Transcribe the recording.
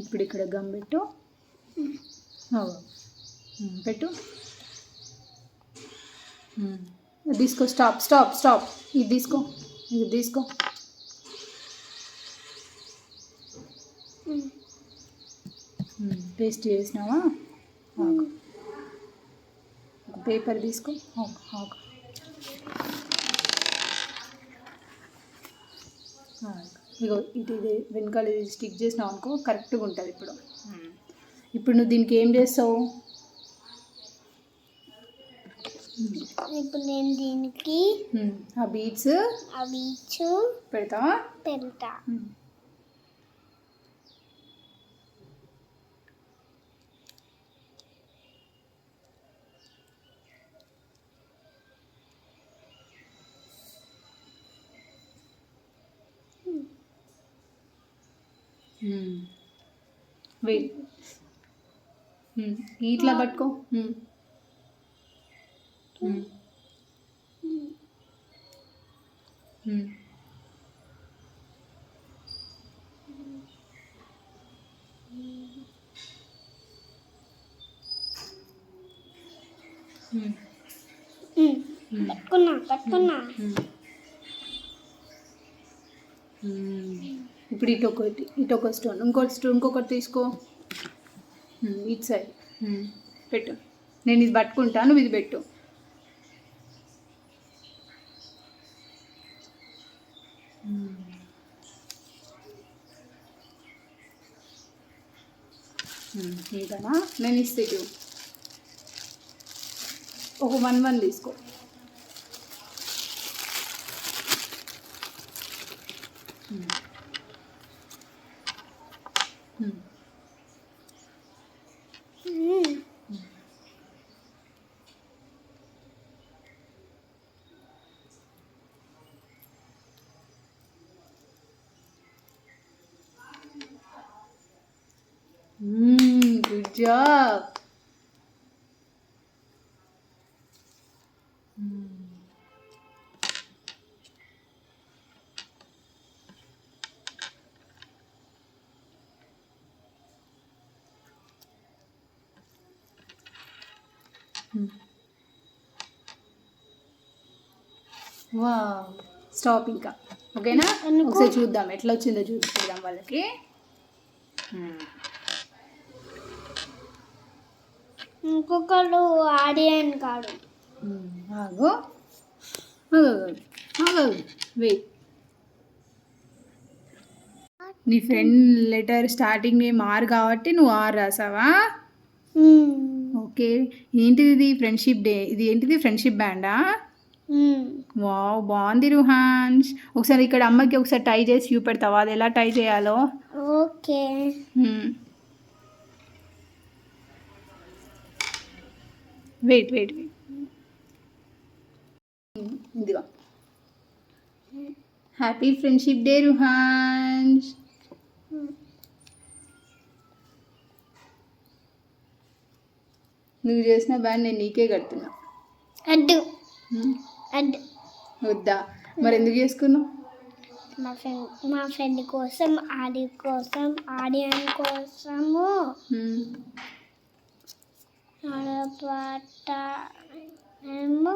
ఇప్పుడు ఇక్కడ గమ్ పెట్టు. పెట్టు. తీసుకో. Stop stop stop. ఇది తీసుకో. ఇది తీసుకో. పేస్ట్ చేసినావా? పేపర్ తీసుకో. ఇగో ఇది వెనకాల ఇది స్టిక్ చేసినావు అనుకో కరెక్ట్గా ఉంటుంది. ఇప్పుడు నువ్వు దీనికి ఏం చేస్తావు? ఇప్పుడు నేను దీనికి ఆ బీడ్స్ పెడతావా? పెడతా. వెయిట్. ఇట్లా పట్టుకో. పట్టుకున్నా. ఇప్పుడు ఇటొక స్టోన్, ఇంకొకటి తీసుకో. ఇటు సైడ్ పెట్టు. నేను ఇది పట్టుకుంటాను, నువ్వు ఇది పెట్టు. ఇదనా నేను ఇస్తే ఒక 1 తీసుకో. Good job. వావ్. స్టాప్. ఇంకా ఓకేనా? ఒకసారి చూద్దాం ఎట్లా వచ్చిందో చూద్దాం వాళ్ళకి. ఇంకొకరు ఆడియన్ కాడు. ఆగు. వెయిట్. నీ friend letter starting name or కాబట్టి నువ్వు ఆర్ రాసావా? ఓకే. ఏంటిది ఇది? Friendship day. ఇది ఏంటిది? ఫ్రెండ్షిప్ బ్యాండా? వావ్, బాగుంది రుహాన్స్. ఒకసారి ఇక్కడ అమ్మకి ఒకసారి టై చేసి చూపెడతావా అది ఎలా టై చేయాలో? ఓకే. వెయిట్. ఇదిగో. హ్యాపీ ఫ్రెండ్షిప్ డే రుహాన్స్. నువ్వు చేసిన బ్యాండ్ నేను నీకే కడుతున్నా. అడ్డు. వద్దా? మరి ఎందుకు చేసుకున్నావు? మా ఫ్రెండ్ కోసం, ఆడియన్ కోసము ఆడపాట ఏమో.